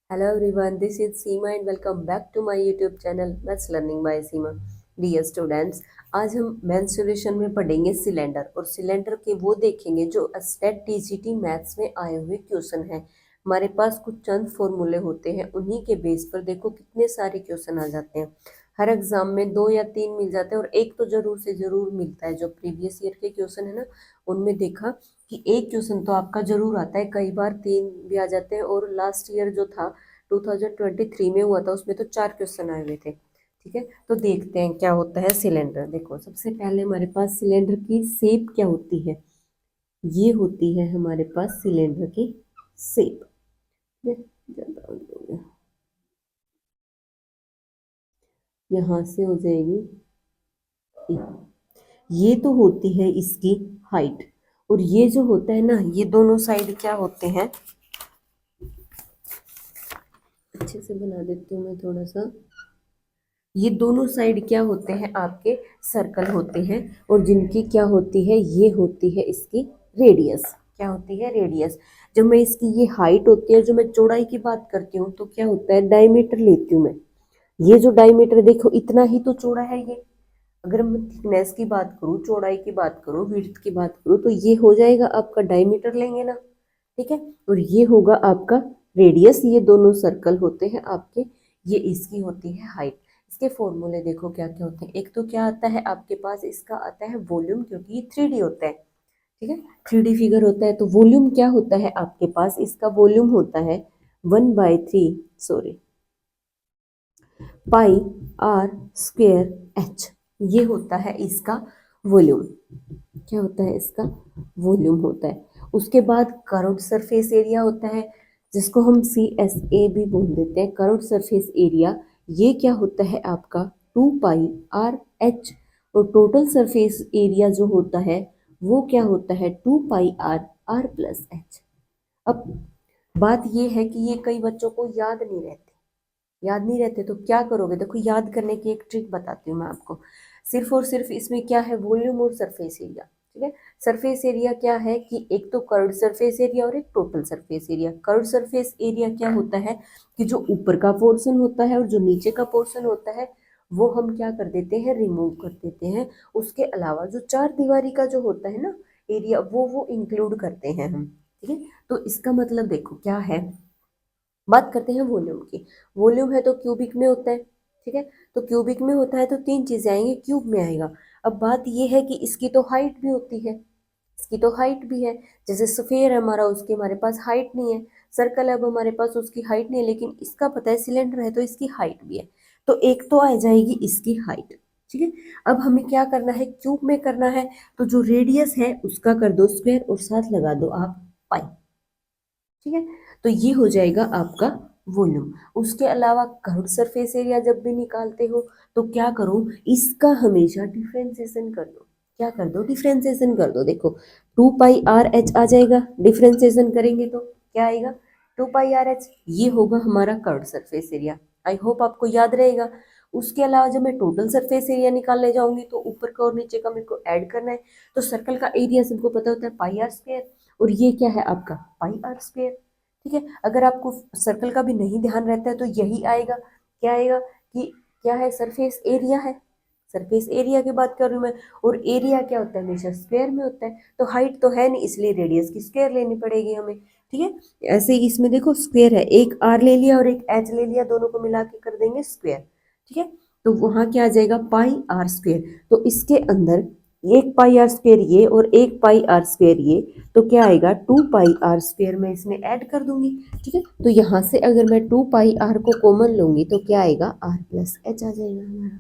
Hello everyone, this is Seema and welcome back to my YouTube channel Maths Learning by Seema. Dear students, आज हम mensuration में पढ़ेंगे cylinder और cylinder के वो देखेंगे जो स्टेट टीजीटी मैथ्स में आए हुए क्वेश्चन हैं। हमारे पास कुछ चंद फॉर्मूले होते हैं, उन्हीं के बेस पर देखो कितने सारे क्वेश्चन आ जाते हैं। हर एग्जाम में 2 या 3 मिल जाते हैं और एक तो जरूर से जरूर मिलता है। जो प्रीवियस ईयर के क्वेश्चन है ना, उनमें देखा कि एक क्वेश्चन तो आपका जरूर आता है, कई बार 3 भी आ जाते हैं। और लास्ट ईयर जो था 2023 में हुआ था, उसमें तो 4 क्वेश्चन आए हुए थे। ठीक है, तो देखते हैं क्या होता है सिलेंडर। देखो सबसे पहले हमारे पास सिलेंडर की शेप क्या होती है। ये होती है हमारे पास सिलेंडर की शेप। यहाँ से हो जाएगी, ये तो होती है इसकी हाइट। और ये जो होता है ना, ये दोनों साइड क्या होते हैं, अच्छे से बना देती हूँ मैं थोड़ा सा। ये दोनों साइड क्या होते हैं, आपके सर्कल होते हैं। और जिनकी क्या होती है, ये होती है इसकी रेडियस। क्या होती है, रेडियस। जब मैं इसकी ये हाइट होती है, जो मैं चौड़ाई की बात करती हूँ, तो क्या होता है, डायमीटर लेती हूँ मैं। ये जो डायमीटर देखो, इतना ही तो चौड़ा है ये। अगर मैं थिकनेस की बात करूँ, चौड़ाई की बात करूँ, विड्थ की बात करूँ, तो ये हो जाएगा आपका डायमीटर लेंगे ना। ठीक है, और ये होगा आपका रेडियस। ये दोनों सर्कल होते हैं आपके, ये इसकी होती है हाइट। इसके फॉर्मूले देखो क्या क्या होते हैं। एक तो क्या आता है आपके पास, इसका आता है वॉल्यूम, क्योंकि ये 3D होता है। ठीक है, 3D फिगर होता है, तो वॉल्यूम क्या होता है आपके पास, इसका वॉल्यूम होता है 1/3 sorry pi R square H. ये होता है इसका वॉल्यूम। क्या होता है इसका वॉल्यूम होता है। उसके बाद कर्व्ड सरफेस एरिया होता है, जिसको हम CSA भी बोल देते हैं, कर्व्ड सरफेस एरिया। ये क्या होता है आपका 2πr/h। और टोटल सरफेस एरिया जो होता है, वो क्या होता है 2πr/r+h। अब बात ये है कि ये कई बच्चों को याद नहीं रहते। याद नहीं रहते तो क्या करोगे, देखो याद करने की एक ट्रिक बताती हूँ मैं आपको। सिर्फ और सिर्फ इसमें क्या है, वॉल्यूम और सरफेस एरिया। ठीक है, सरफेस एरिया क्या है कि एक तो कर्व्ड सरफेस एरिया और एक total surface area. Curved surface area क्या होता है कि जो ऊपर का पोर्शन होता है और जो नीचे का पोर्शन होता है, वो हम क्या कर देते हैं, रिमूव कर देते हैं। उसके अलावा जो चार दीवारी का जो होता है ना एरिया, वो इंक्लूड करते हैं हम। ठीक है, तो इसका मतलब देखो क्या है। बात करते हैं वॉल्यूम की। वॉल्यूम है तो क्यूबिक में होता है। ठीक है, तो क्यूबिक में होता है तो तीन चीजें आएंगी, क्यूब में आएगा। अब बात ये है कि इसकी तो हाइट भी होती है, इसकी तो हाइट भी है। जैसे सफेयर है हमारा, उसकी हमारे पास हाइट नहीं है। सर्कल है, अब हमारे पास उसकी हाइट नहीं है, लेकिन इसका पता है सिलेंडर है तो इसकी हाइट भी है। तो एक तो आ जाएगी इसकी हाइट। ठीक है, अब हमें क्या करना है, क्यूब में करना है। तो जो रेडियस है उसका कर दो स्क्वायर और साथ लगा दो आप पाई। ठीक है, तो ये हो जाएगा आपका वॉल्यूम। उसके अलावा कर्व्ड सरफेस एरिया जब भी निकालते हो, तो क्या करो, इसका हमेशा डिफरेंशिएशन कर दो। क्या कर दो, डिफरेंशिएशन कर दो। देखो 2πr/h आ जाएगा, डिफरेंशिएशन करेंगे तो क्या आएगा 2πr/h। ये होगा हमारा curved surface area. I hope आपको याद रहेगा। उसके अलावा जब मैं टोटल सरफेस एरिया निकालने जाऊंगी, तो ऊपर का और नीचे का मेरे को ऐड करना है। तो सर्कल का एरिया सबको पता होता है πr², और ये क्या है आपका πr²। ठीक है, अगर आपको सर्कल का भी नहीं ध्यान रहता है तो यही आएगा। क्या आएगा कि क्या है, सरफेस एरिया है। सरफेस एरिया की बात कर रही हूँ मैं। और एरिया क्या होता है, हमेशा स्क्वायर में होता है। तो हाइट तो है नहीं, इसलिए रेडियस की स्क्वायर लेनी पड़ेगी हमें। ठीक है, ऐसे ही इसमें देखो स्क्वायर है, एक आर ले लिया और एक एच ले लिया, दोनों को मिला के कर देंगे स्क्वायर। ठीक है, तो वहां क्या आ जाएगा πr²। तो इसके अंदर एक πr² ये और एक πr² ये, तो क्या आएगा 2πr² मैं इसमें ऐड कर दूंगी। ठीक है, तो यहाँ से अगर मैं 2πr को कॉमन लूंगी तो क्या आएगा r+h आ जाएगा हमारा।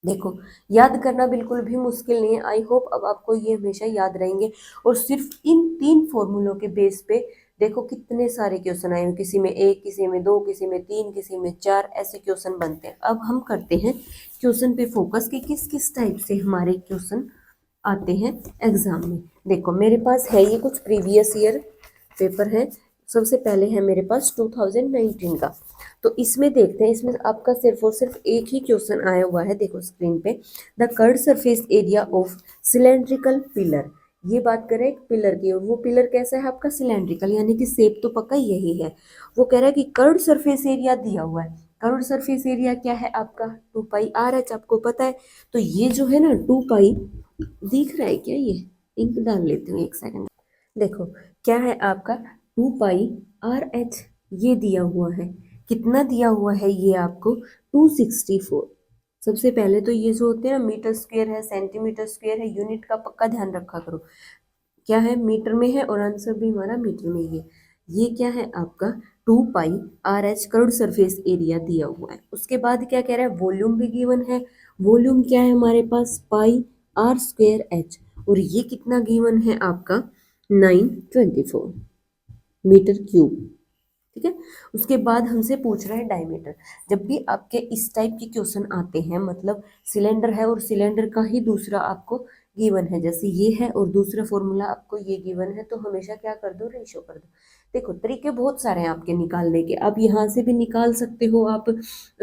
देखो याद करना बिल्कुल भी मुश्किल नहीं है। आई होप अब आपको ये हमेशा याद रहेंगे। और सिर्फ इन तीन फॉर्मूलों के बेस पे देखो कितने सारे क्वेश्चन आए हैं। किसी में एक, किसी में दो, किसी में तीन, किसी में चार, ऐसे क्वेश्चन बनते हैं। अब हम करते हैं क्वेश्चन पे फोकस कि किस किस टाइप से हमारे क्वेश्चन आते हैं एग्जाम में। देखो मेरे पास है ये कुछ प्रीवियस ईयर पेपर है। सबसे पहले है मेरे पास 2019 का। तो इसमें देखते हैं, इसमें आपका सिर्फ और सिर्फ एक ही क्वेश्चन आया हुआ है। देखो स्क्रीन पे, the curved surface area of cylindrical pillar ये बात करें एक पिलर की, और वो पिलर कैसा है आपका सिलेंड्रिकल, यानी कि शेप तो पक्का यही है। वो कह रहा है कि कर्व्ड सरफेस एरिया दिया हुआ है। कर्व्ड सरफेस एरिया क्या है आपका 2 पाई RH, आपको पता है। तो ये जो है ना 2 पाई, दिख रहा है क्या, ये इंक डाल लेती हूँ एक सेकंड। देखो क्या है आपका 2 पाई RH, ये दिया हुआ है। कितना दिया हुआ है ये आपको 264। सबसे पहले तो ये जो होते हैं ना मीटर स्क्वायर है, सेंटीमीटर स्क्वायर है, यूनिट का पक्का ध्यान रखा करो। क्या है मीटर में है, और आंसर भी हमारा मीटर में ही है। ये क्या है आपका 2 पाई RH करोड़ सरफेस एरिया दिया हुआ है। उसके बाद क्या कह रहा है, वॉल्यूम भी गिवन है। वॉल्यूम क्या है हमारे पास πr²h, और ये कितना गिवन है आपका 924 मीटर क्यूब। ठीक है। उसके बाद हमसे पूछ रहा है डायमीटर। जब भी आपके इस टाइप के क्वेश्चन आते हैं, मतलब सिलेंडर है और सिलेंडर का ही दूसरा आपको गिवन है, जैसे ये है और दूसरा फॉर्मूला आपको ये गिवन है, तो हमेशा क्या कर दो, रेशो कर दो। देखो तरीके बहुत सारे हैं आपके निकालने के, आप यहाँ से भी निकाल सकते हो। आप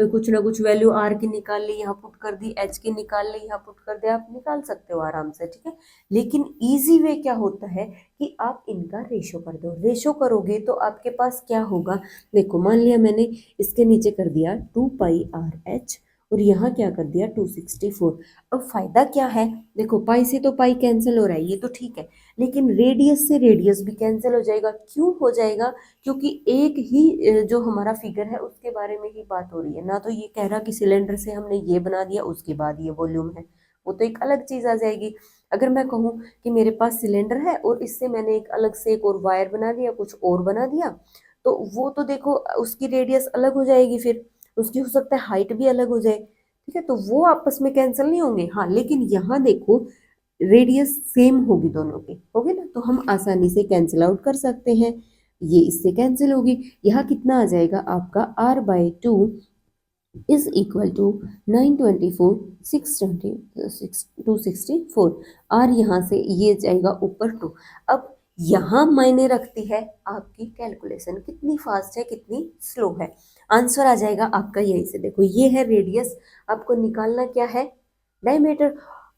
कुछ ना कुछ वैल्यू आर की निकाल ली, यहाँ पुट कर दी, एच की निकाल ली, यहाँ पुट कर दे, आप निकाल सकते हो आराम से। ठीक है। लेकिन इजी वे क्या होता है कि आप इनका रेशो कर दो। रेशो करोगे तो आपके पास क्या होगा, देखो मान लिया मैंने इसके नीचे कर दिया 2 पाई RH, और यहाँ क्या कर दिया 264। अब फायदा क्या है, देखो पाई से तो पाई कैंसिल हो रहा है, ये तो ठीक है, लेकिन रेडियस से रेडियस भी कैंसिल हो जाएगा। क्यों हो जाएगा, क्योंकि एक ही जो हमारा फिगर है उसके बारे में ही बात हो रही है ना। तो ये कह रहा कि सिलेंडर से हमने ये बना दिया, उसके बाद ये वॉल्यूम है, वो तो एक अलग चीज आ जाएगी। अगर मैं कहूँ कि मेरे पास सिलेंडर है और इससे मैंने एक अलग से एक और वायर बना दिया, कुछ और बना दिया, तो वो तो देखो उसकी रेडियस अलग हो जाएगी, फिर उसकी हो सकता है हाइट भी अलग हो जाए। ठीक है, तो वो आपस में कैंसिल नहीं होंगे। हाँ, लेकिन यहाँ देखो रेडियस सेम होगी दोनों की, होगी ना, तो हम आसानी से कैंसिल आउट कर सकते हैं। ये इससे कैंसिल होगी। यहाँ कितना आ जाएगा आपका r/2 is equal to 924 264। Are यहाँ से ये जाएगा ऊपर 2। अब यहाँ मायने रखती है आपकी कैलकुलेशन कितनी फास्ट है कितनी स्लो है। आंसर आ जाएगा आपका यहीं से। देखो ये है रेडियस, आपको निकालना क्या है, डायमीटर।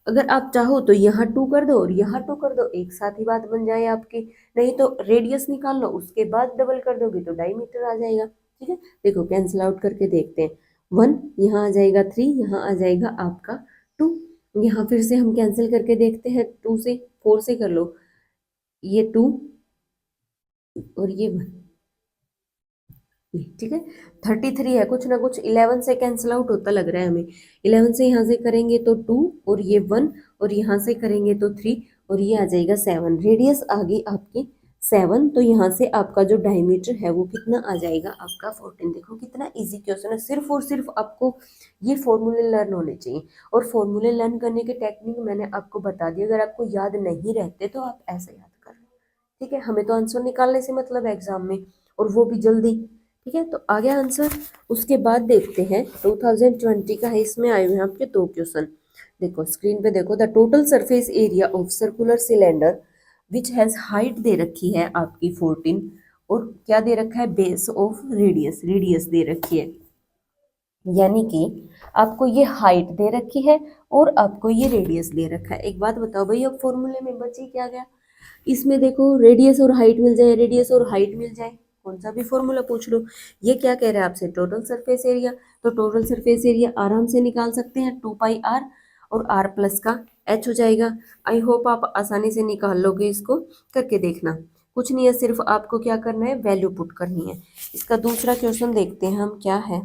अगर आप चाहो तो यहाँ 2 कर दो और यहाँ 2 कर दो, एक साथ ही बात बन जाए आपकी। नहीं तो रेडियस निकाल लो, उसके बाद डबल कर दोगे तो डायमीटर आ जाएगा। ठीक है, देखो कैंसिल आउट करके देखते हैं। 1 यहाँ आ जाएगा, 3 यहाँ आ जाएगा आपका 2। यहाँ फिर से हम कैंसिल करके देखते हैं, 2 से 4 से कर लो, ये 2 और ये 1। ठीक है, 33 है, कुछ ना कुछ 11 से कैंसिल आउट होता लग रहा है हमें। 11 से यहाँ से करेंगे तो 2 और ये 1, और यहाँ से करेंगे तो 3 और ये आ जाएगा 7। रेडियस आ गई आपकी 7, तो यहाँ से आपका जो डायमीटर है वो कितना आ जाएगा आपका 14। देखो कितना इजी क्वेश्चन है, सिर्फ और सिर्फ आपको ये फॉर्मूले लर्न होने चाहिए। और फॉर्मूले लर्न करने के टेक्निक मैंने आपको बता दी, अगर आपको याद नहीं रहते तो आप ऐसे याद कर लो। ठीक है, हमें तो आंसर निकालने से मतलब है एग्जाम में, और वो भी जल्दी। ठीक है, तो आ गया आंसर। उसके बाद देखते हैं 2020 का है, इसमें आए हुए हैं आपके 2 क्वेश्चन। देखो स्क्रीन पे देखो, the total surface area of circular cylinder which has height दे रखी है आपकी 14, और क्या दे रखा है, बेस ऑफ रेडियस, रेडियस दे रखी है। यानी कि आपको ये हाइट दे रखी है और आपको ये रेडियस दे रखा है। एक बात बताओ भाई, अब फॉर्मूले में बची क्या गया, इसमें देखो रेडियस और हाइट मिल जाए, रेडियस और हाइट मिल जाए, कौन सा भी फॉर्मूला पूछ लो। ये क्या कह रहा है आपसे, टोटल सरफेस एरिया, तो टोटल सरफेस एरिया आराम से निकाल सकते हैं 2 पाई R, और R प्लस का H हो जाएगा। आई होप आप आसानी से निकाल लोगे, इसको करके देखना। कुछ नहीं है, सिर्फ आपको क्या करना है, वैल्यू पुट करनी है। इसका दूसरा क्वेश्चन देखते हैं हम क्या है।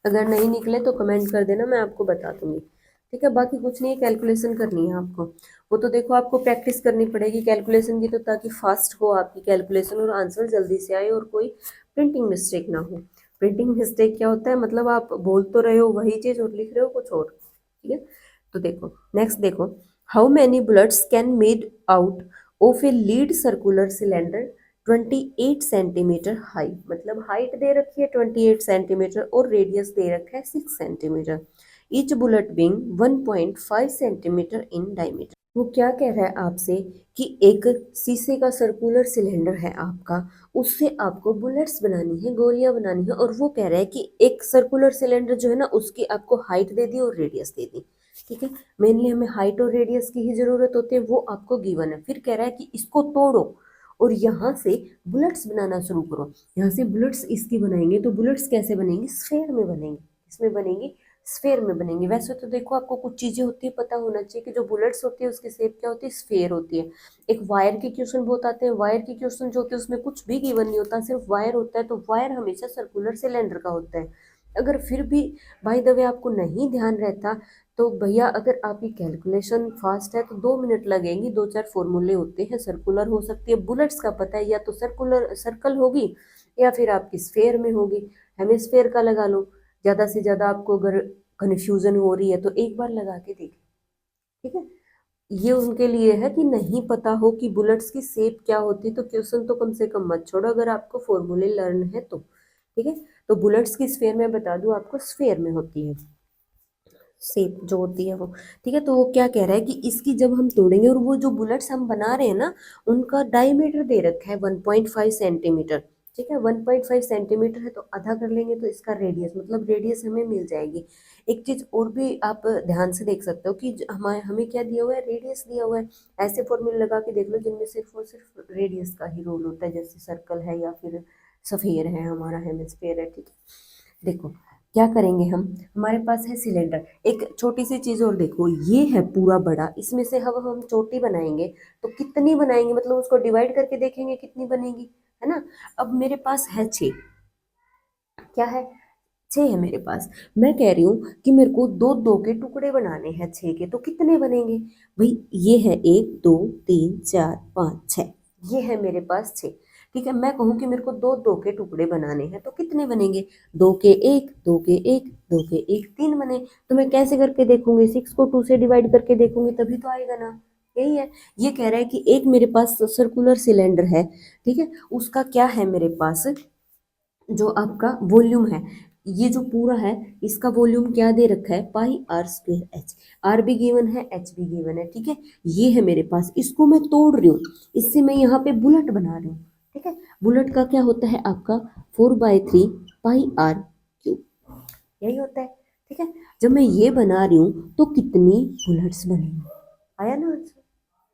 अगर नहीं निकले तो कमेंट कर देना, मैं आपको बता दूंगी। ठीक है, बाकी कुछ नहीं, कैलकुलेशन करनी है आपको। वो तो देखो आपको प्रैक्टिस करनी पड़ेगी कैलकुलेशन की, तो ताकि फास्ट हो आपकी कैलकुलेशन और आंसर जल्दी से आए और कोई प्रिंटिंग मिस्टेक ना हो। प्रिंटिंग मिस्टेक क्या होता है, मतलब आप बोल तो रहे हो वही चीज़ और लिख रहे हो कुछ और। ठीक है, तो देखो नेक्स्ट देखो, how many bullets can made out of a lead circular cylinder 28 centimetre high, मतलब हाइट दे रखी है 28 सेंटीमीटर और रेडियस दे रखा है 6 centimetre, each bullet being 1.5 centimetre in diameter. वो क्या कह रहा है आपसे कि एक शीशे का सर्कुलर सिलेंडर है आपका, उससे आपको बुलेट्स बनानी है, गोलियां बनानी है, और वो कह रहा है कि एक सर्कुलर सिलेंडर जो है ना उसकी आपको हाइट दे दी और रेडियस दे दी। ठीक है, मेनली हमें हाइट और रेडियस की ही जरूरत होती है, वो आपको गिवन है। फिर कह रहा है कि इसको तोड़ो और यहाँ से बुलेट्स बनाना शुरू करो। यहाँ से बुलेट्स इसकी बनाएंगे, तो बुलेट्स कैसे बनेंगे, स्फेयर में बनेंगे। इसमें बनेंगे, स्फेयर में बनेंगे। वैसे तो देखो आपको कुछ चीजें होती है, पता होना चाहिए कि जो बुलेट्स होती है उसकी शेप क्या होती है, स्फेयर होती है। एक वायर के क्वेश्चन बहुत आते हैं, वायर के क्वेश्चन जो होते हैं उसमें कुछ भी गिवन नहीं होता, सिर्फ वायर होता है, तो वायर हमेशा सर्कुलर सिलेंडर का होता है। अगर फिर भी बाय द वे आपको नहीं ध्यान रहता, तो भैया अगर आपकी कैलकुलेशन फास्ट है तो 2 मिनट लगेंगी। 2-4 फॉर्मूले होते हैं, सर्कुलर हो सकती है, बुलेट्स का पता है, या तो सर्कुलर सर्कल होगी या फिर आपकी स्फेयर में होगी। हेमिस्फेयर का लगा लो। ज़्यादा से ज़्यादा आपको अगर कन्फ्यूजन हो रही है तो एक बार लगा के देख, ठीक है। ये उनके लिए है कि नहीं पता हो कि बुलेट्स की शेप क्या होती, तो क्वेश्चन तो कम से कम मत छोड़ो, अगर आपको फॉर्मूले लर्न है तो, ठीक है। तो बुलेट्स की स्फेयर में बता दूं आपको, स्फेयर में होती है शेप जो होती है वो, ठीक है। तो वो क्या कह रहा है कि इसकी जब हम तोड़ेंगे, और वो जो बुलेट्स हम बना रहे हैं ना, उनका डायमीटर दे रखा है 1.5 सेंटीमीटर, ठीक है। 1.5 सेंटीमीटर है, तो आधा कर लेंगे तो इसका रेडियस, मतलब रेडियस हमें मिल जाएगी। एक चीज और भी आप ध्यान से देख सकते हो कि हमें हमें क्या दिया हुआ है, रेडियस दिया हुआ है। ऐसे फॉर्मूले लगा के देख लो जिनमें सिर्फ और सिर्फ रेडियस का ही रोल होता है, जैसे सर्कल है या फिर सफेयर है, हमारा हेमिस्फेयर है, ठीक है। देखो क्या करेंगे हम, हमारे पास है सिलेंडर। एक छोटी सी चीज और देखो, ये है पूरा बड़ा, इसमें से हम चोटी बनाएंगे तो कितनी बनाएंगे, मतलब उसको डिवाइड करके देखेंगे कितनी बनेगी, है ना। अब मेरे पास है 6, क्या है, 6 है मेरे पास। मैं कह रही हूँ कि मेरे को दो दो के टुकड़े बनाने हैं 6 के, तो कितने बनेंगे भाई, ये है 1 2 3 4 5 6, ये है मेरे पास 6, ठीक है। मैं कहूँ कि मेरे को दो दो के टुकड़े बनाने हैं, तो कितने बनेंगे, 2 के 1 2 के 1 2 के 1 3 बने। तो मैं कैसे करके देखूंगी, 6 को 2 से डिवाइड करके देखूंगी तभी तो आएगा ना, यही है। ये कह रहा है कि एक मेरे पास सर्कुलर सिलेंडर है, ठीक है, उसका क्या है मेरे पास, जो आपका वॉल्यूम है, ये जो पूरा है इसका वॉल्यूम क्या दे रखा है, πr²h। आर भी गिवन है, एच भी गिवन है, ठीक है। ये है मेरे पास, इसको मैं तोड़ रही हूँ, इससे मैं यहाँ पे बुलेट बना रही हूँ, ठीक है। बुलेट का क्या होता है आपका, 4/3 πr³ यही होता है, ठीक है। जब मैं ये बना रही हूँ तो कितनी बुलेट्स बनेंगी, आया ना आंसर,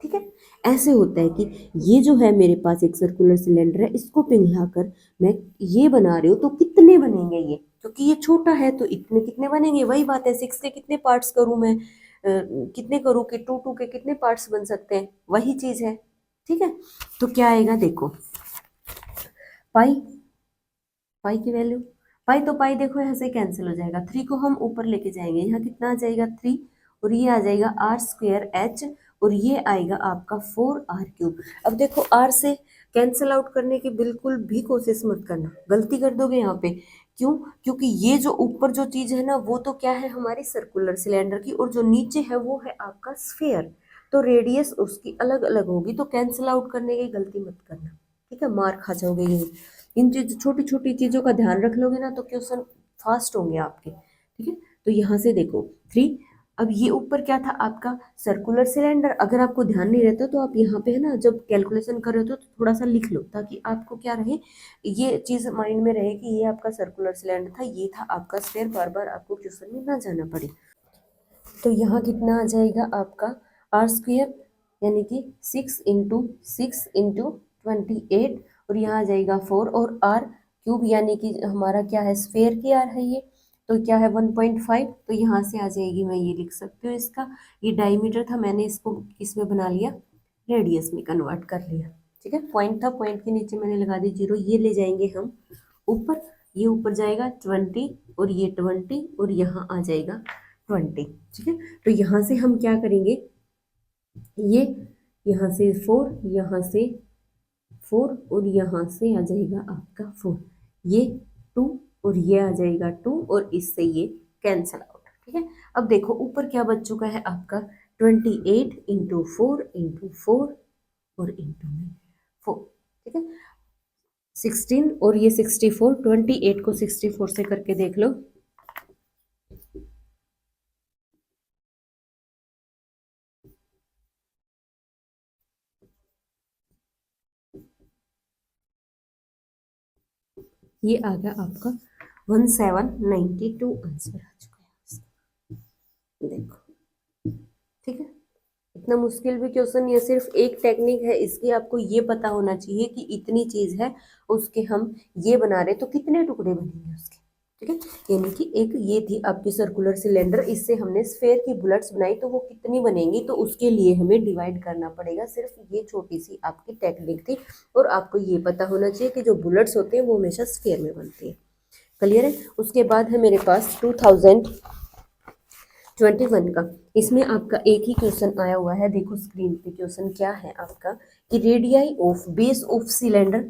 ठीक है। ऐसे होता है कि ये जो है मेरे पास एक सर्कुलर सिलेंडर है, इसको पिघलाकर मैं ये बना रही हूँ, तो कितने बनेंगे ये, क्योंकि ये छोटा है तो इतने कितने बनेंगे, वही बात है, 6 के कितने पार्ट्स करूँ मैं, कितने करूँ कि 2 के कितने पार्ट्स बन सकते हैं, वही चीज है, ठीक है। तो क्या आएगा देखो, पाई, पाई की वैल्यू, पाई तो पाई देखो यहाँ से कैंसिल हो जाएगा, 3 को हम ऊपर लेके जाएंगे, यहाँ कितना आ जाएगा 3, और ये आ जाएगा r²h, और ये आएगा आपका 4r³। अब देखो r से कैंसिल आउट करने की बिल्कुल भी कोशिश मत करना, गलती कर दोगे यहाँ पे। क्यों, क्योंकि ये जो ऊपर जो चीज है ना, वो तो क्या है हमारी सर्कुलर सिलेंडर की, और जो नीचे है वो है आपका स्फेयर, तो रेडियस उसकी अलग अलग होगी, तो कैंसिल आउट करने की गलती मत करना, ठीक है, मार खा जाओगे यही। इन चीज छोटी छोटी चीजों का ध्यान रख लोगे ना तो क्वेश्चन फास्ट होंगे आपके, ठीक है। तो यहाँ से देखो 3, अब ये ऊपर क्या था आपका सर्कुलर सिलेंडर, अगर आपको ध्यान नहीं रहता तो आप यहाँ पे है ना, जब कैलकुलेशन कर रहे हो तो थोड़ा सा लिख लो, ताकि आपको क्या रहे, ये चीज माइंड में रहे कि ये आपका सर्कुलर सिलेंडर था, ये था आपका स्फीयर, बार बार आपको क्वेश्चन में ना जाना पड़े। तो यहाँ कितना आ जाएगा आपका r², यानी कि 6 × 6 × 28, और यहाँ आ जाएगा 4, और r³ यानी कि हमारा क्या है, स्फेयर की आर है ये, तो क्या है 1.5, तो यहाँ से आ जाएगी, मैं ये लिख सकती हूँ इसका, ये डायमीटर था, मैंने इसको किसमें बना लिया, रेडियस में कन्वर्ट कर लिया, ठीक है। पॉइंट था, पॉइंट के नीचे मैंने लगा दी 0, ये ले जाएंगे हम ऊपर, ये ऊपर जाएगा 20, और ये 20, और यहाँ आ जाएगा 20, ठीक है। तो यहाँ से हम क्या करेंगे, ये यहाँ से 4, यहाँ से 4, और यहाँ से आ जाएगा आपका 4, ये 2, और ये आ जाएगा 2, और इससे ये कैंसल आउट, ठीक है। अब देखो ऊपर क्या बच चुका है आपका, 28 × 4 × 4 और इंटू में 4, ठीक है, 16, और ये 64, 28 को 64 से करके देख लो, ये आ गया आपका 1792 आंसर आ चुका है इसका। देखो इतना मुश्किल भी क्वेश्चन, ये सिर्फ एक टेक्निक है इसकी, आपको ये पता होना चाहिए कि इतनी चीज है, उसके हम ये बना रहे तो कितने टुकड़े बनेंगे उसके, ठीक है। यानी कि एक ये थी आपकी सर्कुलर सिलेंडर, इससे हमने स्फेयर की बुलेट्स बनाई, तो वो कितनी बनेंगी, तो उसके लिए हमें डिवाइड करना पड़ेगा। सिर्फ ये छोटी सी आपकी टेक्निक थी, और आपको ये पता होना चाहिए कि जो बुलेट्स होते हैं वो हमेशा स्फेयर में बनती है। क्लियर है। उसके बाद है मेरे पास 2021 का, इसमें आपका एक ही क्वेश्चन आया हुआ है, देखो स्क्रीन पे क्वेश्चन क्या है आपका, कि radii of base of cylinder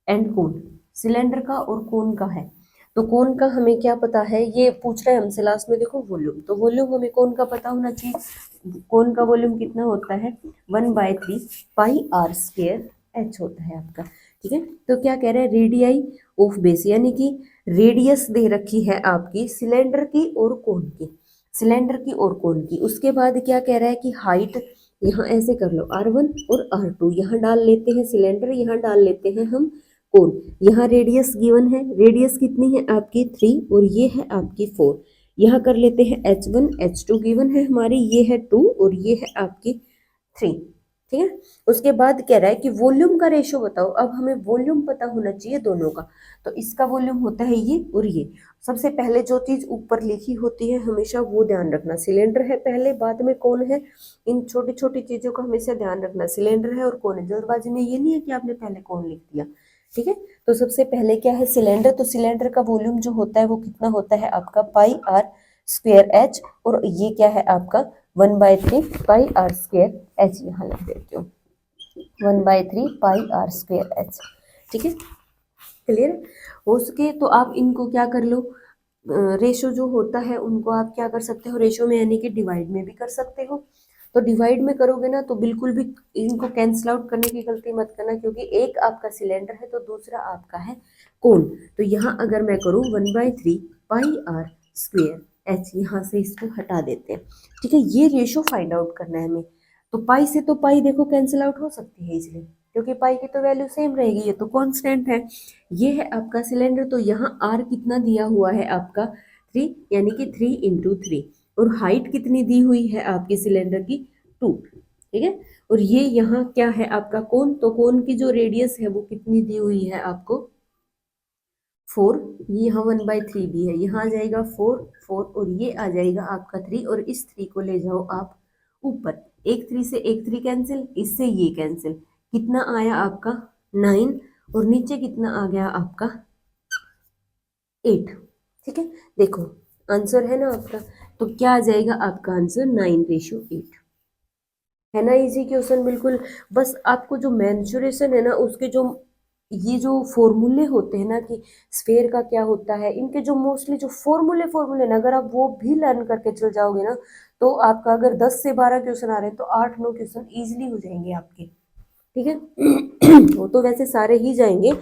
and cone, cylinder का और कोन का है। तो कोन का हमें क्या पता है, ये पूछ रहे हैं हमसे लास्ट में, देखो वॉल्यूम, तो वॉल्यूम हमें कोन का पता होना चाहिए। कोन का वॉल्यूम कितना होता है, 1/3 पाई आर स्क्वायर एच होता है आपका, ठीक है। तो क्या कह रहे हैं, रेडियाई ऑफ बेस, यानी कि रेडियस दे रखी है आपकी सिलेंडर की और कोन की, सिलेंडर की और कोन की। उसके बाद क्या कह रहा है कि हाइट, यहाँ ऐसे कर लो R1 और R2, यहाँ डाल लेते हैं सिलेंडर, यहाँ डाल लेते हैं हम कोन। यहाँ रेडियस गिवन है, रेडियस कितनी है आपकी 3 और ये है आपकी 4। यहाँ कर लेते हैं H1 H2 गिवन है हमारी, ये है 2 और ये है आपकी 3, ठीक है। उसके बाद कह रहा है कि वॉल्यूम का रेशो बताओ। अब हमें वॉल्यूम पता होना चाहिए दोनों का, तो इसका वॉल्यूम होता है ये और ये। सबसे पहले जो चीज ऊपर लिखी होती है हमेशा वो ध्यान रखना, सिलेंडर है पहले, बाद में कौन है, इन छोटी छोटी चीजों का हमेशा ध्यान रखना, सिलेंडर है और कौन है। जल्दबाजी में ये नहीं है कि आपने पहले कौन लिख दिया, ठीक है। तो सबसे पहले क्या है, सिलेंडर, तो सिलेंडर का वॉल्यूम जो होता है वो कितना होता है आपका पाई आर स्क्वायर एच, और ये क्या है आपका 1/3 पाई आर स्क्वायर एच, यहाँ लिख देती हूँ 1/3 पाई आर स्क्वायर एच, ठीक है। क्लियर हो सके तो आप इनको क्या कर लो, रेशो जो होता है उनको आप क्या कर सकते हो, रेशो में यानी कि डिवाइड में भी कर सकते हो। तो डिवाइड में करोगे ना तो बिल्कुल भी इनको कैंसिल आउट करने की गलती मत करना, क्योंकि एक आपका सिलेंडर है तो दूसरा आपका है कोन। तो यहाँ अगर मैं करूँ 1/3 पाई आर स्क्वायर एच, यहाँ से इसको हटा देते हैं, ठीक है। ये रेशो फाइंड आउट करना है हमें। तो पाई से तो पाई देखो कैंसिल आउट हो सकती है इजीली, क्योंकि पाई की तो वैल्यू सेम रहेगी, ये तो कांस्टेंट है। ये है आपका सिलेंडर, तो यहाँ आर कितना दिया हुआ है आपका 3, यानी कि 3 × 3, और हाइट कितनी दी हुई है आपके सिलेंडर की 2, ठीक है। और ये यहाँ क्या है आपका कोन, तो कोन की जो रेडियस है वो कितनी दी हुई है आपको 4, ये यहाँ 1/3 भी है, यहाँ आ जाएगा 4 4, और ये आ जाएगा आपका 3, और इस 3 को ले जाओ आप ऊपर, एक 3 से एक 3 कैंसिल, इससे ये कैंसिल, कितना आया आपका 9, और नीचे कितना आ गया आपका 8, ठीक है। देखो आंसर है ना आपका, तो क्या आ जाएगा आपका आंसर 9:8, है ना इजी क्वेश्चन बिल्कुल। बस आपको जो मेंसुरेशन है ना उसके जो ये जो फॉर्मूले होते हैं ना कि स्फेयर का क्या होता है, इनके जो मोस्टली जो फॉर्मूले ना, अगर आप वो भी लर्न करके चल जाओगे ना, तो आपका अगर 10 से 12 क्वेश्चन आ रहे हैं तो 8-9 क्वेश्चन इजीली हो जाएंगे आपके, ठीक है। वो तो वैसे सारे ही जाएंगे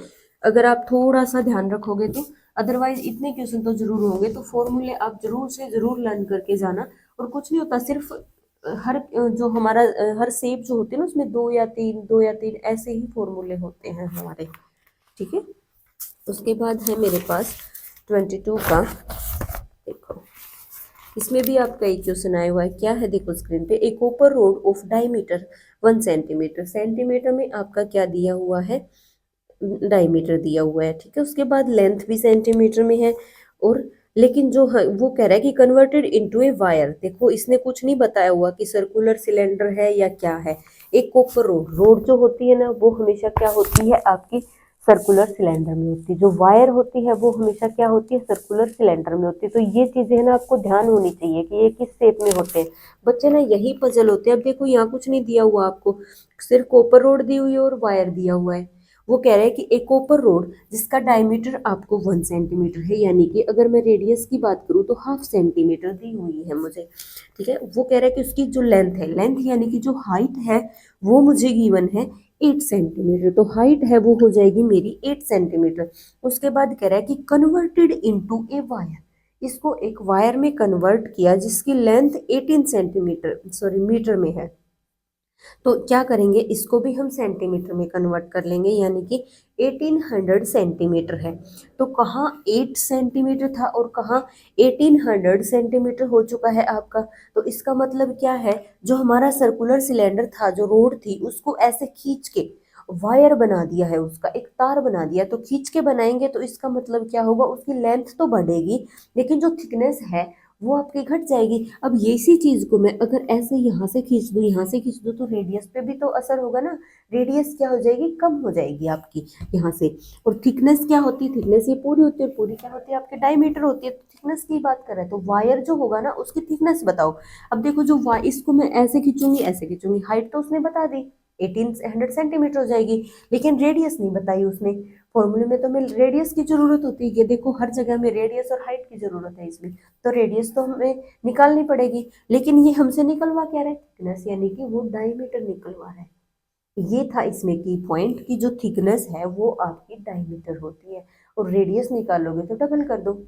अगर आप थोड़ा सा ध्यान रखोगे तो, अदरवाइज इतने क्वेश्चन तो जरूर होंगे। तो फॉर्मूले आप जरूर से जरूर लर्न करके जाना, और कुछ नहीं होता, सिर्फ हर जो हमारा हर शेप जो होती है ना उसमें 2 या 3 ऐसे ही फॉर्मूले होते हैं हमारे, ठीक है। उसके बाद है मेरे पास 22 का, देखो इसमें भी आपका एक क्वेश्चन आया हुआ है, क्या है देखो स्क्रीन पे, a copper rod of diameter 1 centimetre, centimetre में आपका क्या दिया हुआ है, डायमीटर दिया हुआ है, ठीक है। उसके बाद लेंथ भी सेंटीमीटर में है, और लेकिन जो है वो कह रहा है कि कन्वर्टेड इनटू ए वायर, देखो इसने कुछ नहीं बताया हुआ कि सर्कुलर सिलेंडर है या क्या है। एक कॉपर रोड, रोड जो होती है ना वो हमेशा क्या होती है आपकी सर्कुलर सिलेंडर में होती है, जो वायर होती है वो हमेशा क्या होती है सर्कुलर सिलेंडर में होती है। तो ये चीजें है ना आपको ध्यान होनी चाहिए कि ये किस शेप में होते हैं, बच्चे ना यही पजल होते हैं। अब देखो यहाँ कुछ नहीं दिया हुआ आपको, सिर्फ कॉपर रोड दी हुई है और वायर दिया हुआ है। वो कह रहे हैं कि एक कॉपर रोड जिसका डायमीटर आपको 1 सेंटीमीटर है, यानी कि अगर मैं रेडियस की बात करूँ तो 1/2 सेंटीमीटर दी हुई है मुझे, ठीक है। वो कह रहा है कि उसकी जो लेंथ है, लेंथ यानी कि जो हाइट है वो मुझे गिवन है 8 सेंटीमीटर, तो हाइट है वो हो जाएगी मेरी 8 सेंटीमीटर। उसके बाद कह रहा है कि कन्वर्टेड इनटू ए वायर, इसको एक वायर में कन्वर्ट किया जिसकी लेंथ 18 सेंटीमीटर मीटर में है, तो क्या करेंगे, इसको भी हम सेंटीमीटर में कन्वर्ट कर लेंगे, यानी कि 1800 सेंटीमीटर है। तो कहाँ 8 सेंटीमीटर था और कहाँ 1800 सेंटीमीटर हो चुका है आपका। तो इसका मतलब क्या है, जो हमारा सर्कुलर सिलेंडर था, जो रोड थी, उसको ऐसे खींच के वायर बना दिया है, उसका एक तार बना दिया। तो खींच के बनाएंगे तो इसका मतलब क्या होगा, उसकी लेंथ तो बढ़ेगी लेकिन जो थिकनेस है वो आपकी घट जाएगी। अब ये इसी चीज को मैं अगर ऐसे यहाँ से खींच दूँ, यहाँ से खींच दूँ, तो रेडियस पे भी तो असर होगा ना। रेडियस क्या हो जाएगी, कम हो जाएगी आपकी यहाँ से। और थिकनेस क्या होती है, थिकनेस ये पूरी होती है, पूरी क्या होती है आपके डायमीटर होती है। तो थिकनेस की बात कर रहे हैं तो वायर जो होगा ना उसकी थिकनेस बताओ। अब देखो जो इसको मैं ऐसे खींचूंगी, ऐसे खींचूंगी, हाइट तो उसने बता दी 1800 सेंटीमीटर हो जाएगी, लेकिन रेडियस नहीं बताई उसने। फॉर्मूले में तो हमें रेडियस की जरूरत होती है, ये देखो हर जगह में रेडियस और हाइट की जरूरत है इसमें। तो रेडियस तो हमें निकालनी पड़ेगी, लेकिन ये हमसे निकलवा क्या रहा है, थिकनेस, यानी कि वो डायमीटर निकलवा रहा है। ये था इसमें की पॉइंट की जो थिकनेस है वो आपकी डायमीटर होती है, और रेडियस निकालोगे तो डबल कर दो।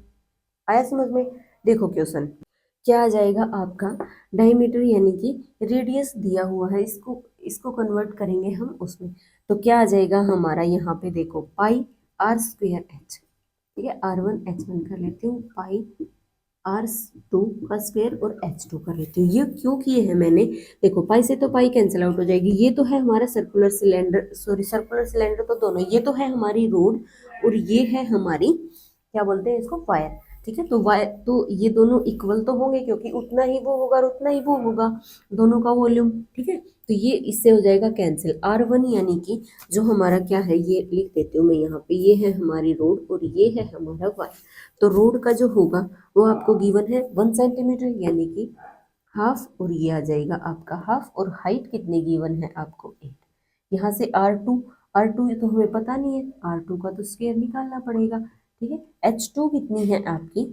आया समझ में। देखो क्वेश्चन क्या आ जाएगा आपका, डायमीटर यानी कि रेडियस दिया हुआ है, इसको इसको कन्वर्ट करेंगे हम उसमें। तो क्या आ जाएगा हमारा, यहाँ पे देखो पाई आर स्क्वेयर एच, ठीक है, R1 H1 कर लेती हूँ, पाई R2 का स्क्वायर और H2 कर लेती हूँ। ये क्यों किए हैं मैंने, देखो पाई से तो पाई कैंसिल आउट हो जाएगी। ये तो है हमारा circular cylinder, sorry circular cylinder तो दोनों, ये तो है हमारी रोड और ये है हमारी क्या बोलते हैं इसको, वायर। ठीक है, तो वायर तो ये दोनों इक्वल तो होंगे क्योंकि उतना ही वो होगा और उतना ही वो होगा, दोनों का वॉल्यूम। ठीक है, तो ये इससे हो जाएगा कैंसिल। R1 यानी कि जो हमारा क्या है, ये लिख देती हूँ मैं यहाँ पे, ये है हमारी रोड और ये है हमारा वायर। तो रोड का जो होगा वो आपको गिवन है 1 सेंटीमीटर यानी कि हाफ, और ये आ जाएगा आपका हाफ, और हाइट कितनी गिवन है आपको 8। यहाँ से R2 तो हमें पता नहीं है, R2 का तो स्क्वायर निकालना पड़ेगा। ठीक है, H2 कितनी है आपकी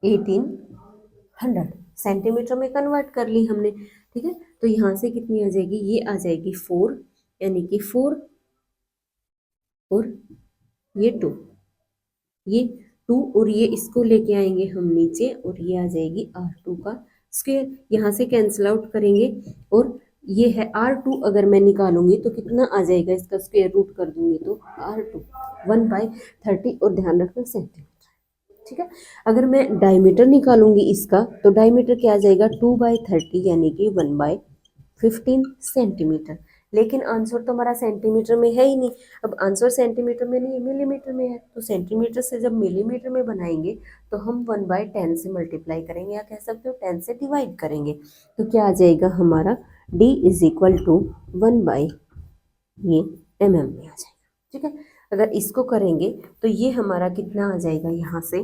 1800 सेंटीमीटर में कन्वर्ट कर ली हमने। ठीक है, तो यहाँ से कितनी आ जाएगी, ये आ जाएगी 4, यानी कि 4 और ये 2, ये 2 और ये इसको लेके आएंगे हम नीचे, और ये आ जाएगी R2 का स्क्वायर, यहाँ से कैंसिल आउट करेंगे। और ये है R2, अगर मैं निकालूंगी तो कितना आ जाएगा, इसका स्क्वायर रूट कर दूंगी तो R2 1/30, और ध्यान रखना सेंटीमीटर। ठीक है, अगर मैं डायमीटर निकालूंगी इसका तो डायमीटर क्या आ जाएगा 2/30 यानी कि 1/15 सेंटीमीटर। लेकिन आंसर तो हमारा सेंटीमीटर में है ही नहीं। अब आंसर सेंटीमीटर में नहीं है, मिलीमीटर में है, तो सेंटीमीटर से जब मिलीमीटर में बनाएंगे तो हम 1/10 से मल्टीप्लाई करेंगे, या कह सकते हो 10 से डिवाइड करेंगे। तो क्या आ जाएगा हमारा D इज इक्वल टू 1 ये mm में आ जाएगा। ठीक है, अगर इसको करेंगे तो ये हमारा कितना आ जाएगा, यहाँ से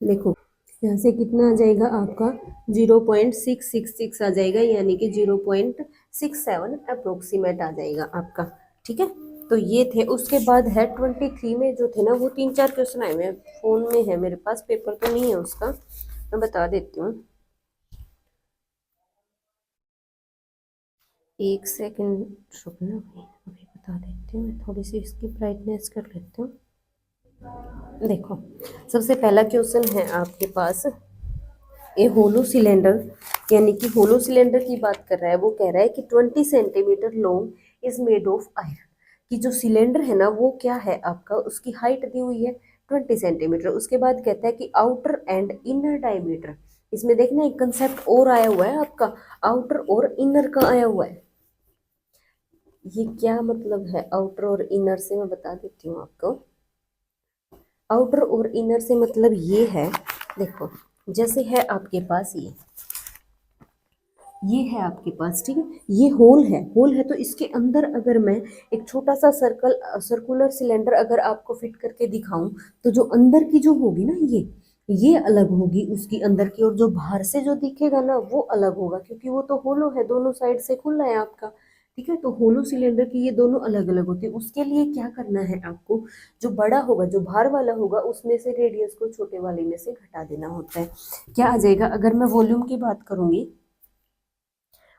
देखो, यहाँ से कितना आ जाएगा आपका 0.666 आ जाएगा, यानी कि 0.67 अप्रोक्सीमेट आ जाएगा आपका। ठीक है, तो ये थे। उसके बाद है 23 में जो थे ना, वो 3-4 क्वेश्चन आए हुए हैं, फोन में है मेरे पास, पेपर तो नहीं है उसका, मैं बता देती हूँ, एक सेकंड रुकना भाई, अभी बता देती हूँ। मैं थोड़ी सी इसकी ब्राइटनेस कर लेती हूँ। देखो, सबसे पहला क्वेश्चन है आपके पास, ये होलो सिलेंडर, यानी कि होलो सिलेंडर की बात कर रहा है। वो कह रहा है कि 20 centimetre long is made of iron, कि जो सिलेंडर है ना वो क्या है आपका, उसकी हाइट दी हुई है 20 सेंटीमीटर। उसके बाद कहता है कि आउटर एंड इनर डायमीटर, इसमें देखना एक कंसेप्ट और आया हुआ है आपका, आउटर और इनर का आया हुआ है। ये क्या मतलब है आउटर और इनर से, मैं बता देती हूँ आपको। आउटर और इनर से मतलब ये है, देखो जैसे है आपके पास ये है आपके पास, ठीक है, ये होल है, तो इसके अंदर अगर मैं एक छोटा सा सर्कुलर सिलेंडर अगर आपको फिट करके दिखाऊं, तो जो अंदर की जो होगी ना, ये अलग होगी उसकी अंदर की, और जो बाहर से जो दिखेगा ना वो अलग होगा, क्योंकि वो तो होलो है, दोनों साइड से खुला है आपका। ठीक है, तो होलो सिलेंडर की ये दोनों अलग अलग होते हैं। उसके लिए क्या करना है आपको, जो बड़ा होगा, जो बाहर वाला होगा, उसमें से रेडियस को छोटे वाले में से घटा देना होता है। क्या आ जाएगा, अगर मैं वॉल्यूम की बात करूंगी,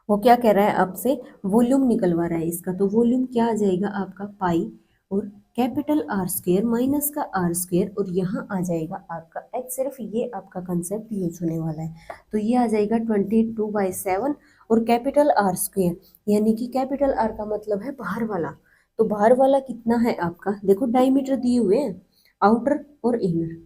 वो क्या कह रहा है आपसे, वॉल्यूम निकलवा रहा है इसका, तो वॉल्यूम क्या आ जाएगा आपका पाई और कैपिटल आर स्क्वेयर माइनस का आर स्क्वेयर, और यहाँ आ जाएगा आपका एच, सिर्फ ये आपका कंसेप्ट यूज होने वाला है। तो ये आ जाएगा 22/7, और कैपिटल आर स्क्वेयर, यानी कि कैपिटल आर का मतलब है बाहर वाला, तो बाहर वाला कितना है आपका, देखो डायमीटर दिए हुए हैं आउटर और इनर,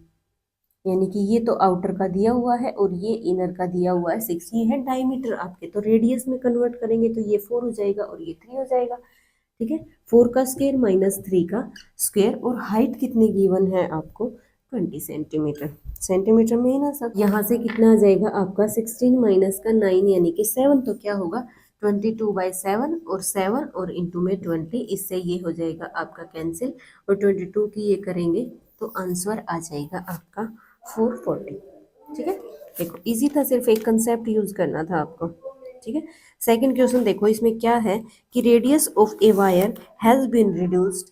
यानी कि ये तो आउटर का दिया हुआ है और ये इनर का दिया हुआ है 6, ये है डायमीटर आपके, तो रेडियस में कन्वर्ट करेंगे तो ये 4 हो जाएगा और ये 3 हो जाएगा, ठीक है। 4 का स्क्वायर माइनस 3 का स्क्वायर, और हाइट कितनी गिवन है आपको 20 सेंटीमीटर, सेंटीमीटर में ही ना सब, यहाँ से कितना आ जाएगा आपका 16 माइनस का 9 यानी कि 7, तो क्या होगा 22/7, और 7 और इंटू में 20, इससे ये हो जाएगा आपका कैंसिल, और 22 की ये करेंगे तो आंसर आ जाएगा आपका 440, ठीक है। देखो इजी था, सिर्फ एक कंसेप्ट यूज करना था आपको, ठीक है। सेकंड क्वेश्चन देखो, इसमें क्या है कि radius of a wire has been reduced,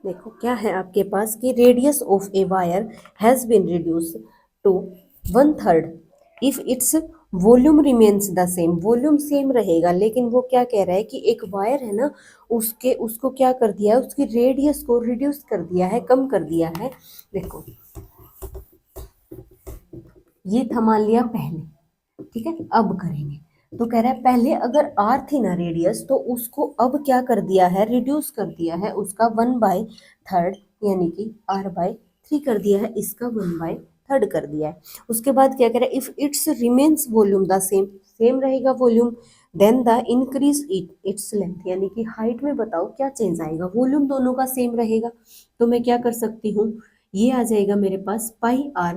देखो क्या है आपके पास कि radius of a wire has been reduced to 1/3 if its volume remains the same, volume same रहेगा, लेकिन वो क्या कह रहा है कि एक वायर है ना, उसको क्या कर दिया है, उसकी रेडियस को रिड्यूस कर दिया है, कम कर दिया है। देखो ये था मान लिया पहले, ठीक है, अब करेंगे, तो कह रहा है पहले अगर आर थी ना रेडियस, तो उसको अब क्या कर दिया है, रिड्यूस कर दिया है, उसका 1/3 यानी कि r/3 कर दिया है, इसका 1/3 कर दिया है। उसके बाद क्या कह रहा है, if it's remains volume the same, same रहेगा volume, then the increase its length, यानी कि हाइट में बताओ क्या चेंज आएगा, वॉल्यूम दोनों का सेम रहेगा, तो मैं क्या कर सकती हूँ, ये आ जाएगा मेरे पास πr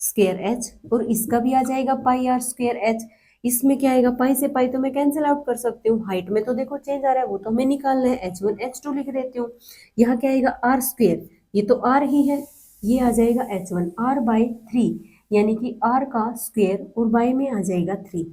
स्क्वायर एच, और इसका भी आ जाएगा πr² एच, इसमें क्या आएगा, पाई से पाई तो मैं कैंसिल आउट कर सकती हूँ, हाइट में तो देखो चेंज आ रहा है, वो तो हमें निकालना है, h1 h2 लिख देती हूँ, यहाँ क्या आएगा r², ये तो r ही है, ये आ जाएगा h1 r/3, यानी कि r का स्क्वायर और y में आ जाएगा 3,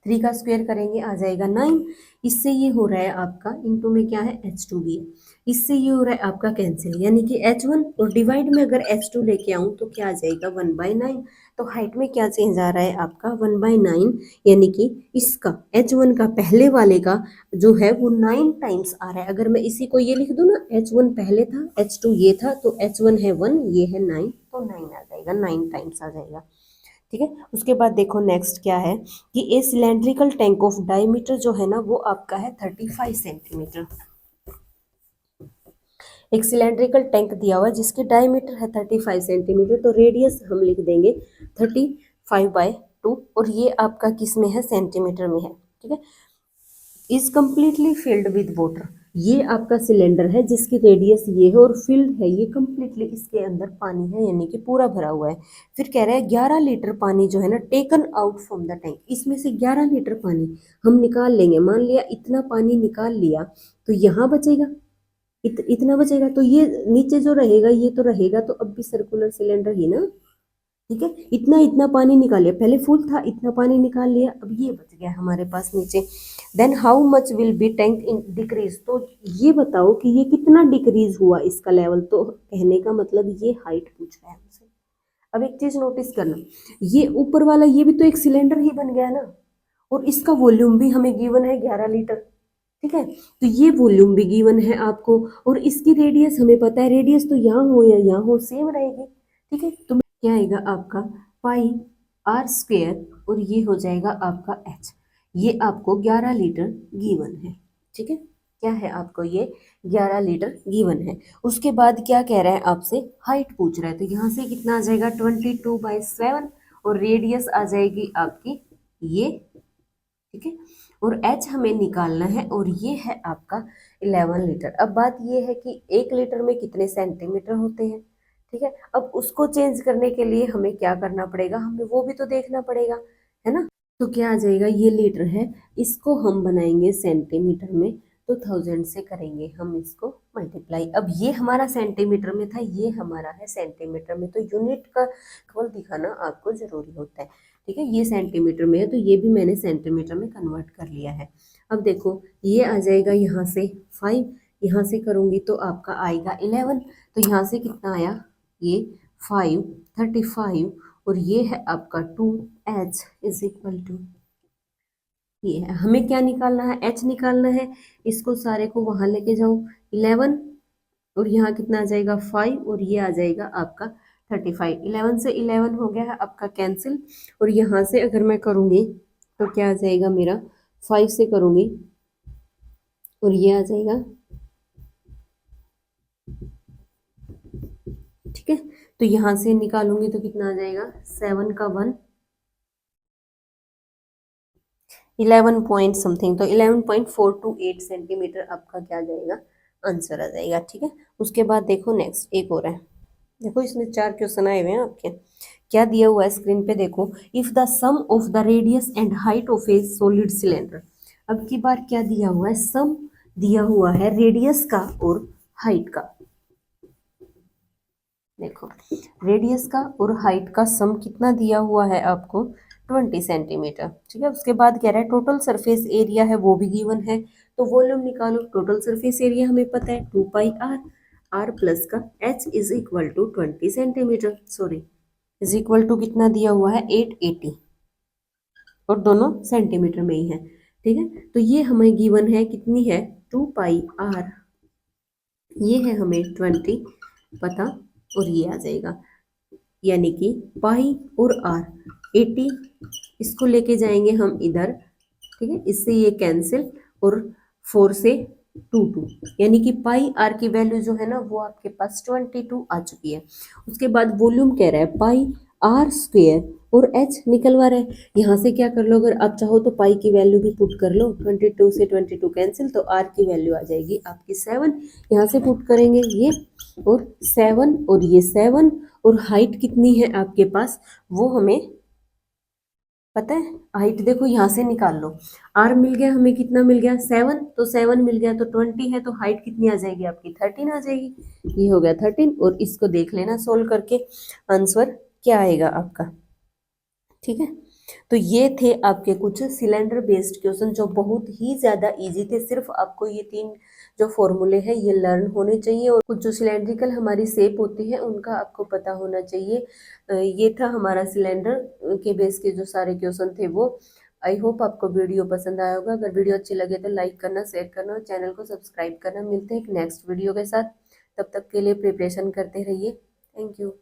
3 का स्क्वायर करेंगे आ जाएगा 9, इससे ये हो रहा है आपका इंटू में क्या है h2 भी है, इससे ये हो रहा है आपका कैंसिल, यानी कि h1 और डिवाइड में अगर h2 लेके आऊं तो क्या आ जाएगा 1/9, तो हाइट में क्या चेंज आ रहा है आपका 1/9, यानी कि इसका h1 का पहले वाले का जो है वो 9 टाइम्स आ रहा है, अगर मैं इसी को ये लिख दूं ना, h1 पहले था h2 ये था, तो h1 है 1, ये है 9, तो 9 आ जाएगा, 9 टाइम्स आ जाएगा, ठीक है। उसके बाद देखो नेक्स्ट क्या है कि ए सिलेंड्रिकल टैंक ऑफ डायमीटर जो है ना वो आपका है 35 सेंटीमीटर, एक सिलेंड्रिकल टैंक दिया हुआ है जिसकी डायमीटर है 35 सेंटीमीटर, तो रेडियस हम लिख देंगे 35/2, और ये आपका किस में है, सेंटीमीटर में है, ठीक है। Is completely filled with water, ये आपका सिलेंडर है जिसकी रेडियस ये है और फिल्ड है ये कम्प्लीटली, इसके अंदर पानी है यानी कि पूरा भरा हुआ है। फिर कह रहा है 11 लीटर पानी जो है ना taken out from the tank, इसमें से 11 लीटर पानी हम निकाल लेंगे, मान लिया इतना पानी निकाल लिया, तो यहाँ बचेगा इतना बचेगा, तो ये नीचे जो रहेगा ये तो रहेगा, तो अब भी सर्कुलर सिलेंडर ही ना, ठीक है। इतना इतना पानी निकाल लिया, पहले फुल था, इतना पानी निकाल लिया, अब ये बच गया हमारे पास नीचे। Then how much will be tank in decrease, तो ये बताओ कि ये कितना डिक्रीज हुआ इसका लेवल, तो कहने का मतलब ये हाइट पूछ रहा है हमसे। अब एक चीज नोटिस करना, ये ऊपर वाला ये भी तो एक सिलेंडर ही बन गया ना, और इसका वॉल्यूम भी हमें गिवन है 11 लीटर, ठीक है, तो ये वॉल्यूम भी गिवन है आपको, और इसकी रेडियस हमें पता है, रेडियस तो यहाँ हो या यहाँ हो सेम रहेगी, ठीक है। तो क्या आएगा आपका πr² और ये हो जाएगा आपका h, ये आपको 11 लीटर गिवन है, ठीक है, क्या है आपको ये 11 लीटर गिवन है। उसके बाद क्या कह रहा है आपसे, हाइट पूछ रहा है, तो यहाँ से कितना आ जाएगा 22/7, और रेडियस आ जाएगी आपकी ये, ठीक है, और h हमें निकालना है, और ये है आपका 11 लीटर। अब बात ये है कि 1 लीटर में कितने सेंटीमीटर होते हैं, ठीक है, अब उसको चेंज करने के लिए हमें क्या करना पड़ेगा, हमें वो भी तो देखना पड़ेगा, है ना। तो क्या आ जाएगा, ये लीटर है, इसको हम बनाएंगे सेंटीमीटर में, तो 1000 से करेंगे हम इसको मल्टीप्लाई, अब ये हमारा सेंटीमीटर में था, ये हमारा है सेंटीमीटर में, तो यूनिट का केवल दिखाना आपको जरूरी होता है, ठीक है। ये सेंटीमीटर में है तो ये भी मैंने सेंटीमीटर में कन्वर्ट कर लिया है। अब देखो ये आ जाएगा यहाँ से 5, यहाँ से करूँगी तो आपका आएगा 11, तो यहाँ से कितना आया, ये 5 35, और ये है आपका 2h इज इक्वल टू, ये है हमें क्या निकालना है, h निकालना है, इसको सारे को वहां लेके जाओ 11, और यहाँ कितना आ जाएगा 5, और ये आ जाएगा आपका 35। 11 से 11 हो गया है आपका कैंसिल, और यहाँ से अगर मैं करूँगी तो क्या आ जाएगा मेरा, 5 से करूँगी और ये आ जाएगा, ठीक है। तो यहाँ से निकालूंगी तो कितना आ जाएगा, 7 का 1, 11 पॉइंट समथिंग, तो 11.428 सेंटीमीटर आपका क्या आ जाएगा, आंसर आ जाएगा, ठीक है। उसके बाद देखो नेक्स्ट एक और है, देखो इसमें 4 क्वेश्चन आए हुए हैं आपके। क्या दिया हुआ है स्क्रीन पे देखो, if the sum of the radius and height of a solid cylinder. अब की बार क्या दिया हुआ है, सम दिया हुआ है रेडियस का और हाइट का। देखो रेडियस का और हाइट का सम कितना दिया हुआ है आपको, 20 सेंटीमीटर, ठीक है। उसके बाद कह रहा है टोटल सरफेस एरिया है वो भी गिवन है, तो वॉल्यूम निकालो। टोटल सरफेस एरिया हमें पता है 2 पाई आर प्लस का H is equal to 20 centimetre, sorry is equal to कितना दिया हुआ है 880, और दोनों सेंटीमीटर में ही है, ठीक है। तो ये हमें गिवन है कितनी है, 2 पाई आर, ये है हमें 20 पता, और ये आ जाएगा, यानी कि पाई और आर 80, इसको लेके जाएंगे हम इधर, ठीक है, इससे ये कैंसिल, और 4 से 2 यानी कि पाई आर की वैल्यू जो है ना वो आपके पास 22 आ चुकी है। उसके बाद वॉल्यूम कह रहा है पाई आर स्क्वेयर, और एच निकलवा रहा है, यहाँ से क्या कर लो, अगर आप चाहो तो पाई की वैल्यू भी पुट कर लो, 22 से 22 कैंसिल, तो आर की वैल्यू आ जाएगी आपकी 7, यहाँ से पुट करेंगे ये और 7 और ये 7, और हाइट कितनी है आपके पास वो हमें पता है, हाइट देखो यहाँ से निकाल लो, आर मिल गया हमें, कितना मिल गया 7, तो 7 मिल गया तो 20 है, तो हाइट कितनी आ जाएगी आपकी 13 आ जाएगी, ये हो गया 13, और इसको देख लेना सोल्व करके आंसर क्या आएगा आपका, ठीक है। तो ये थे आपके कुछ सिलेंडर बेस्ड क्वेश्चन जो बहुत ही ज़्यादा इजी थे, सिर्फ आपको ये 3 जो फॉर्मूले हैं ये लर्न होने चाहिए, और कुछ जो सिलेंड्रिकल हमारी शेप होती है उनका आपको पता होना चाहिए। ये था हमारा सिलेंडर के बेस के जो सारे क्वेश्चन थे वो। आई होप आपको वीडियो पसंद आया होगा, अगर वीडियो अच्छी लगे तो लाइक करना, शेयर करना और चैनल को सब्सक्राइब करना। मिलते हैं एक नेक्स्ट वीडियो के साथ, तब तक के लिए प्रिपरेशन करते रहिए। Thank you.